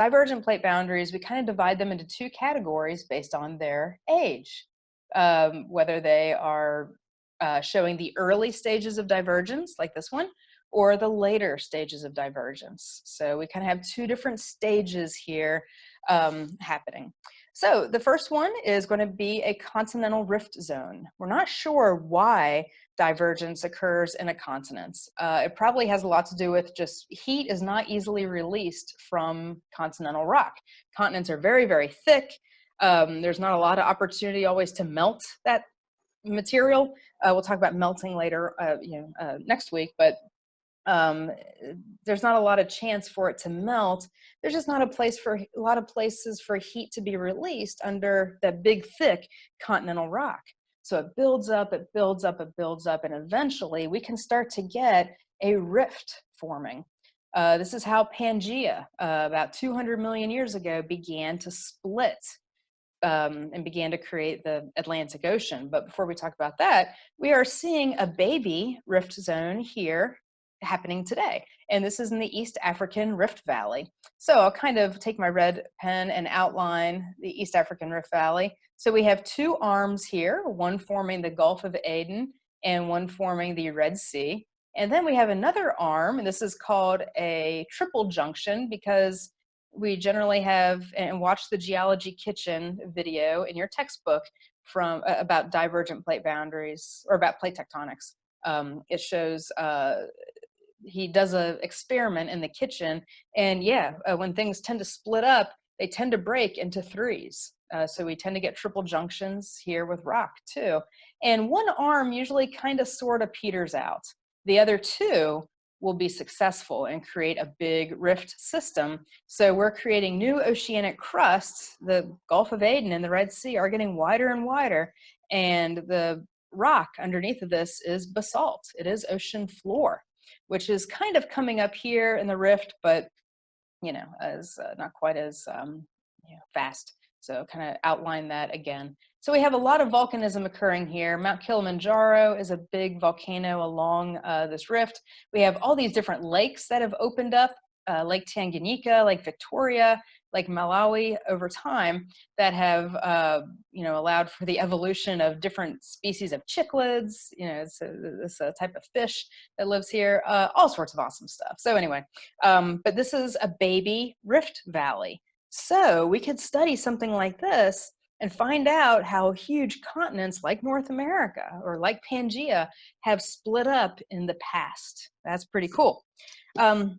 Divergent plate boundaries, we kind of divide them into two categories based on their age, whether they are showing the early stages of divergence, like this one, or the later stages of divergence. So we kind of have two different stages here happening. So the first one is going to be a continental rift zone. We're not sure why divergence occurs in a continent. It probably has a lot to do with just heat is not easily released from continental rock. Continents are very, very thick. There's not a lot of opportunity always to melt that material. We'll talk about melting later, next week, but there's not a lot of chance for it to melt. There's just not a lot of places for heat to be released under that big, thick continental rock. So it builds up, it builds up, it builds up, and eventually we can start to get a rift forming. This is how Pangea, about 200 million years ago, began to split and began to create the Atlantic Ocean. But before we talk about that, we are seeing a baby rift zone here happening today. And this is in the East African Rift Valley. So I'll kind of take my red pen and outline the East African Rift Valley. So we have two arms here, one forming the Gulf of Aden and one forming the Red Sea. And then we have another arm, and this is called a triple junction because we generally have, and watch the Geology Kitchen video in your textbook from about divergent plate boundaries, or about plate tectonics. It shows he does an experiment in the kitchen, and when things tend to split up, they tend to break into threes. So we tend to get triple junctions here with rock too. And one arm usually kind of sort of peters out. The other two will be successful and create a big rift system. So we're creating new oceanic crusts. The Gulf of Aden and the Red Sea are getting wider and wider, and the rock underneath of this is basalt. It is ocean floor, which is kind of coming up here in the rift, but as not quite as fast. So kind of outline that again. So we have a lot of volcanism occurring here. Mount Kilimanjaro is a big volcano along this rift. We have all these different lakes that have opened up, Lake Tanganyika, Lake Victoria, Lake Malawi over time that have allowed for the evolution of different species of cichlids, it's this type of fish that lives here, all sorts of awesome stuff. So anyway, but this is a baby rift valley. So we could study something like this and find out how huge continents like North America or like Pangea have split up in the past. That's pretty cool. So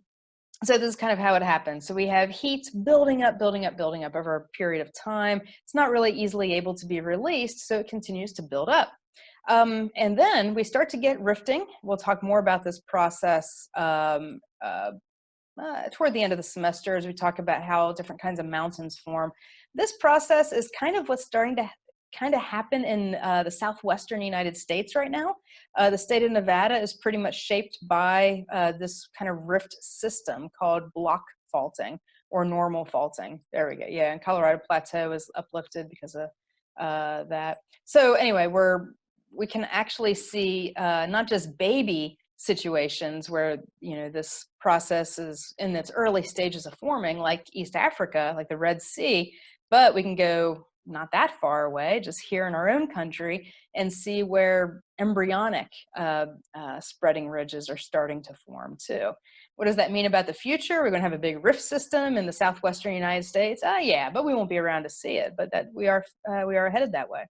this is kind of how it happens. So we have heat building up, building up, building up over a period of time. It's not really easily able to be released, so it continues to build up. And then we start to get rifting. We'll talk more about this process toward the end of the semester as we talk about how different kinds of mountains form. This process is kind of what's starting to kind of happen in the southwestern United States right now. The state of Nevada is pretty much shaped by this kind of rift system called block faulting or normal faulting. There we go. Yeah, and Colorado Plateau is uplifted because of that. So anyway, we can actually see not just baby situations where this process is in its early stages of forming, like East Africa, like the Red Sea, but we can go not that far away, just here in our own country, and see where embryonic spreading ridges are starting to form too. What does that mean about the future? We're going to have a big rift system in the southwestern United States. Yeah, but we won't be around to see it. But that we are headed that way.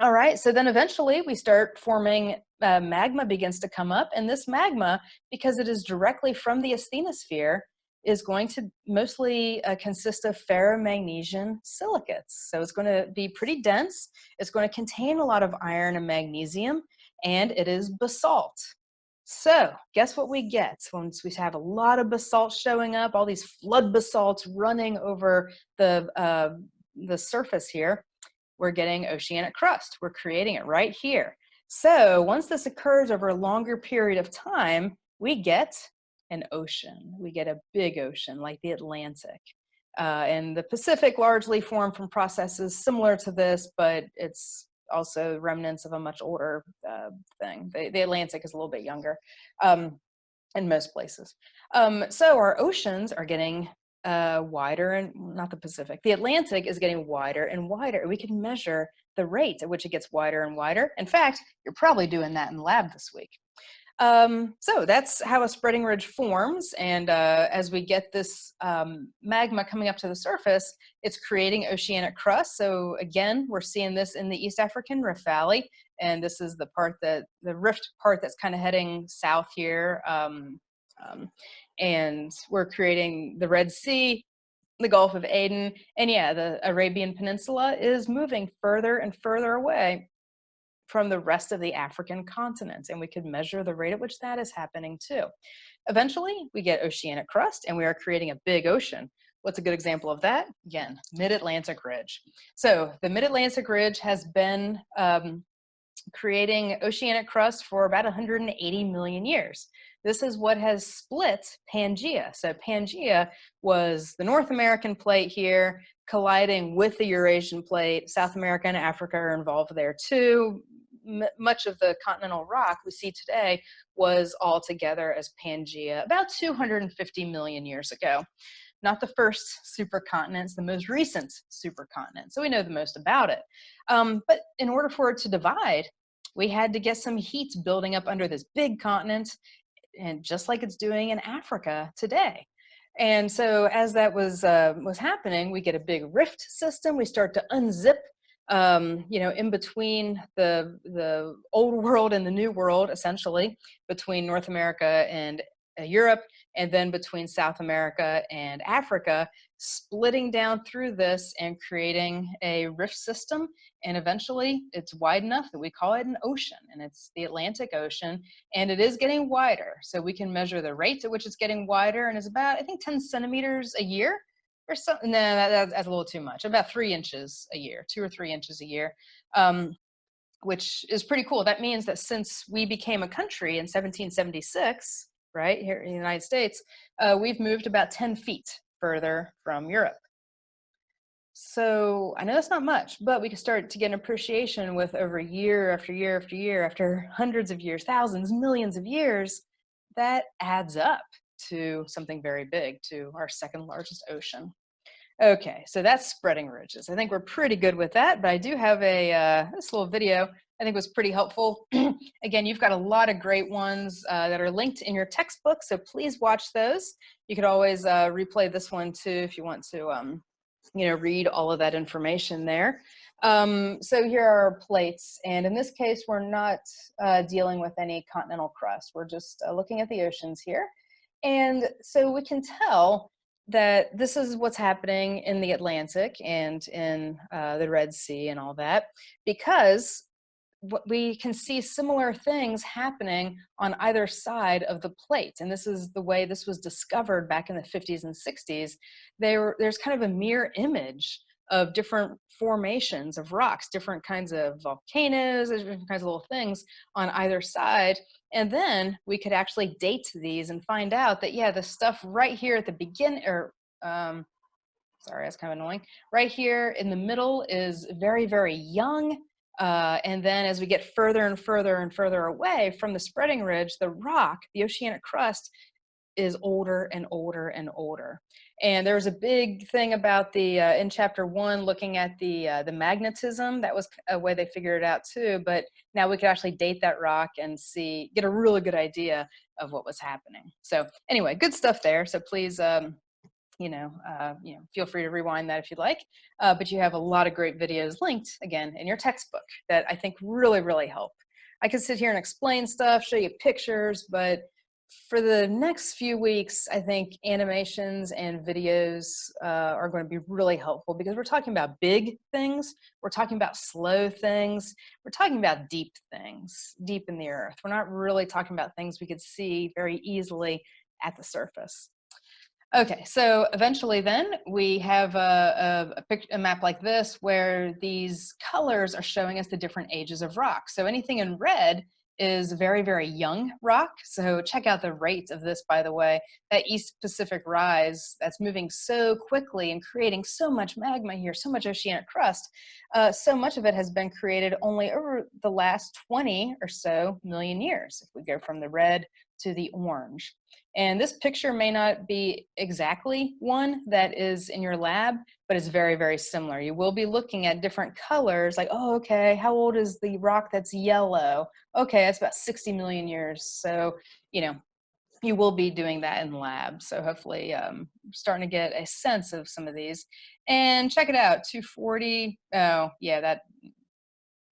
All right, so then eventually we start forming, magma begins to come up, and this magma, because it is directly from the asthenosphere, is going to mostly consist of ferromagnesian silicates. So it's going to be pretty dense, it's going to contain a lot of iron and magnesium, and it is basalt. So guess what we get once we have a lot of basalt showing up, all these flood basalts running over the surface here? We're getting oceanic crust. We're creating it right here. So once this occurs over a longer period of time, we get an ocean. We get a big ocean like the Atlantic. And the Pacific largely formed from processes similar to this, but it's also remnants of a much older thing. The Atlantic is a little bit younger in most places. So our oceans are getting wider, and not the Pacific, the Atlantic is getting wider and wider. We can measure the rate at which it gets wider and wider. In fact, you're probably doing that in the lab this week. So that's how a spreading ridge forms. And as we get this magma coming up to the surface, it's creating oceanic crust. So again, we're seeing this in the East African Rift Valley. And this is the part that, the rift part that's kind of heading south here. And we're creating the Red Sea, the Gulf of Aden. And yeah, the Arabian Peninsula is moving further and further away from the rest of the African continent, and we could measure the rate at which that is happening too. Eventually, we get oceanic crust, and we are creating a big ocean. What's a good example of that? Again, Mid-Atlantic Ridge. So the Mid-Atlantic Ridge has been creating oceanic crust for about 180 million years. This is what has split Pangaea. So Pangaea was the North American plate here colliding with the Eurasian plate. South America and Africa are involved there too. Much of the continental rock we see today was all together as Pangaea about 250 million years ago. Not the first supercontinent, it's the most recent supercontinent, so we know the most about it. But in order for it to divide, we had to get some heat building up under this big continent, and just like it's doing in Africa today. And so as that was happening, we get a big rift system. We start to unzip in between the old world and the new world, essentially, between North America and Europe, and then between South America and Africa, splitting down through this and creating a rift system. And eventually it's wide enough that we call it an ocean, and it's the Atlantic Ocean, and it is getting wider. So we can measure the rate at which it's getting wider, and it's about, I think, 10 centimeters a year or something. No, that's a little too much. About 3 inches a year, 2 or 3 inches a year, which is pretty cool. That means that since we became a country in 1776, right, here in the United States, we've moved about 10 feet further from Europe. So I know that's not much, but we can start to get an appreciation with over year after year after year, after hundreds of years, thousands, millions of years, that adds up to something very big, to our second largest ocean. Okay, so that's spreading ridges. I think we're pretty good with that, but I do have this little video I think was pretty helpful. Again, you've got a lot of great ones that are linked in your textbook, so please watch those. You could always replay this one too if you want to read all of that information there. So here are our plates, and in this case, we're not dealing with any continental crust. We're just looking at the oceans here. And so we can tell that this is what's happening in the Atlantic and in the Red Sea and all that, because we can see similar things happening on either side of the plate. And this is the way this was discovered back in the 50s and 60s. There's kind of a mirror image of different formations of rocks, different kinds of volcanoes, different kinds of little things on either side. And then we could actually date these and find out that, yeah, the stuff right here at the beginning, or sorry, that's kind of annoying. Right here in the middle is very, very young. And then as we get further and further and further away from the spreading ridge, the rock, the oceanic crust, is older and older and older. And there was a big thing about the in chapter 1 looking at the magnetism. That was a way they figured it out too. But now we could actually date that rock and get a really good idea of what was happening. So anyway, good stuff there. So please feel free to rewind that if you'd like, but you have a lot of great videos linked again in your textbook that I think really, really help. I could sit here and explain stuff, show you pictures, but for the next few weeks, I think animations and videos are going to be really helpful, because we're talking about big things, we're talking about slow things, we're talking about deep things, deep in the earth. We're not really talking about things we could see very easily at the surface. Okay, so eventually then we have a map like this where these colors are showing us the different ages of rock. So anything in red is very, very young rock. So check out the rate of this, by the way. That East Pacific rise that's moving so quickly and creating so much magma here, so much oceanic crust. So much of it has been created only over the last 20 or so million years. If we go from the red to the orange. And this picture may not be exactly one that is in your lab, but it's very, very similar. You will be looking at different colors, like, oh, okay, how old is the rock that's yellow? Okay, that's about 60 million years. So, you will be doing that in the lab. So hopefully starting to get a sense of some of these. And check it out, 240. Oh, yeah,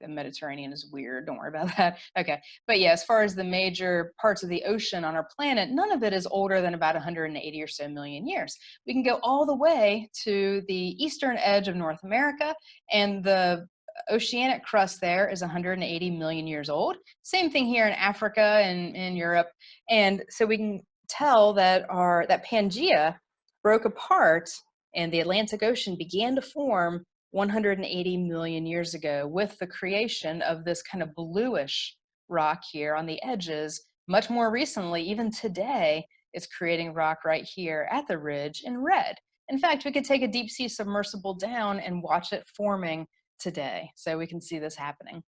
the Mediterranean is weird. Don't worry about that. Okay. But yeah, as far as the major parts of the ocean on our planet, none of it is older than about 180 or so million years. We can go all the way to the eastern edge of North America, and the oceanic crust there is 180 million years old. Same thing here in Africa and in Europe. And so we can tell that that Pangea broke apart and the Atlantic Ocean began to form 180 million years ago with the creation of this kind of bluish rock here on the edges. Much more recently, even today, it's creating rock right here at the ridge in red. In fact, we could take a deep sea submersible down and watch it forming today. So we can see this happening.